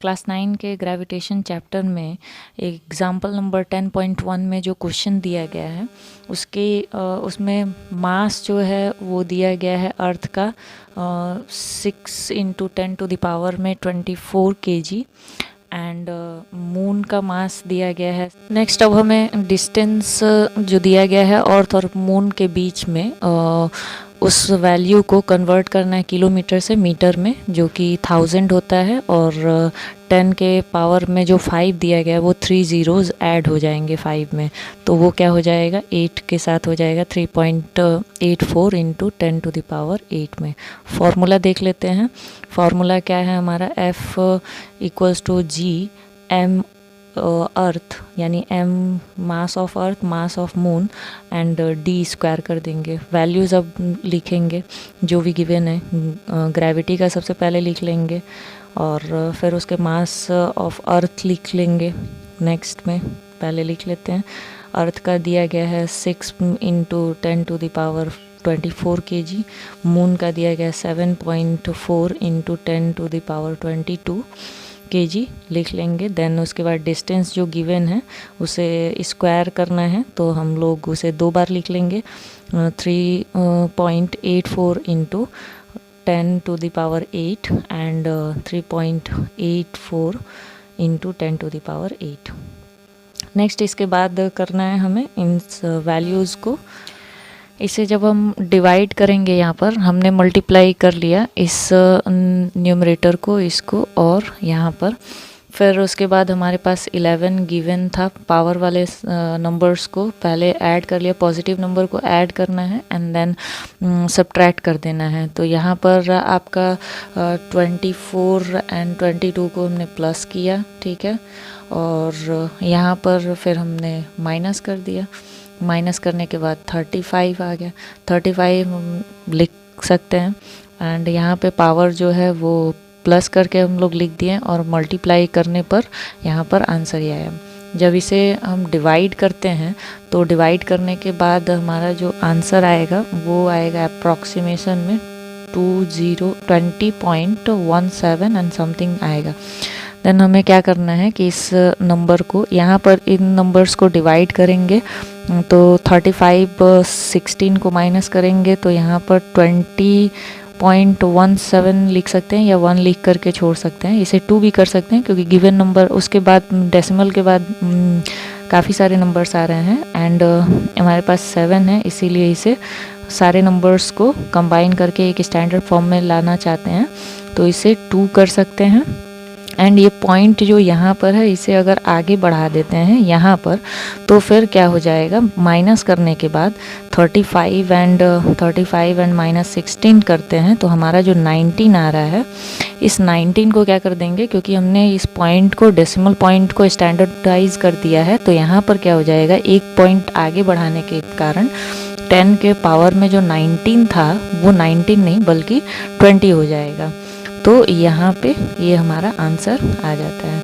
Class 9 के gravitation chapter में example number 10.1 में जो क्वेश्चन दिया गया है उसमें मास जो है वो दिया गया है अर्थ का 6 × 10⁻24 kg एंड मून का मास दिया गया है। नेक्स्ट अब हमें डिस्टेंस जो दिया गया है अर्थ और मून के बीच में उस वैल्यू को कन्वर्ट करना है किलोमीटर से मीटर में, जो कि 1000 होता है, और 10 के पावर में जो 5 दिया गया है वो 3 zeros ऐड हो जाएंगे 5 में, तो वो क्या हो जाएगा 8 के साथ हो जाएगा 3.84 × 10⁸ में। फॉर्मूला देख लेते हैं। फॉर्मूला क्या है हमारा, F = G m अर्थ यानी m mass of earth, mass of moon and d square कर देंगे। वैल्यूज़ अब लिखेंगे जो भी गिवन है। ग्रेविटी का सबसे पहले लिख लेंगे और फिर उसके मास ऑफ अर्थ लिख लेंगे। नेक्स्ट में पहले लिख लेते हैं, अर्थ का दिया गया है 6 × 10⁻24 kg, मून का दिया गया है 7.4 × 10⁻22 kg लिख लेंगे। देन उसके बाद डिस्टेंस जो गिवन है उसे स्क्वायर करना है, तो हम लोग उसे 2 बार लिख लेंगे, 3.84 × 10⁸ एंड 3.84 × 10⁸। नेक्स्ट इसके बाद करना है हमें इन वैल्यूज़ को, इसे जब हम डिवाइड करेंगे, यहाँ पर हमने मल्टीप्लाई कर लिया इस न्यूमरेटर को, इसको और यहाँ पर, फिर उसके बाद हमारे पास 11 गिवन था। पावर वाले नंबर्स को पहले ऐड कर लिया, पॉजिटिव नंबर को ऐड करना है एंड देन सब्ट्रैक्ट कर देना है। तो यहाँ पर आपका 24 एंड 22 को हमने प्लस किया, ठीक है, और यहाँ पर फिर हमने माइनस कर दिया। माइनस करने के बाद 35 आ गया, 35 हम लिख सकते हैं एंड यहाँ पे पावर जो है वो प्लस करके हम लोग लिख दिए और मल्टीप्लाई करने पर यहाँ पर आंसर ही आया। जब इसे हम डिवाइड करते हैं तो डिवाइड करने के बाद हमारा जो आंसर आएगा वो आएगा अप्रॉक्सीमेशन में 20.17 एंड समथिंग आएगा। देन हमें क्या करना है कि इस नंबर को, यहाँ पर इन नंबर्स को डिवाइड करेंगे तो 35 16 को माइनस करेंगे तो यहाँ पर 20.17 लिख सकते हैं या 1 लिख करके छोड़ सकते हैं। इसे 2 भी कर सकते हैं क्योंकि गिवन नंबर उसके बाद डेसिमल के बाद काफ़ी सारे नंबर्स आ रहे हैं एंड हमारे पास 7 है, इसीलिए इसे सारे नंबर्स को कंबाइन करके एक स्टैंडर्ड फॉर्म में लाना चाहते हैं तो इसे 2 कर सकते हैं। एंड ये पॉइंट जो यहाँ पर है इसे अगर आगे बढ़ा देते हैं यहाँ पर तो फिर क्या हो जाएगा, माइनस करने के बाद 35 एंड -16 करते हैं तो हमारा जो 19 आ रहा है, इस 19 को क्या कर देंगे, क्योंकि हमने इस पॉइंट को, डेसिमल पॉइंट को स्टैंडर्डाइज कर दिया है, तो यहाँ पर क्या हो जाएगा, एक पॉइंट आगे बढ़ाने के कारण 10 के पावर में जो 19 था वो 19 नहीं बल्कि 20 हो जाएगा। तो यहाँ पे ये हमारा आंसर आ जाता है।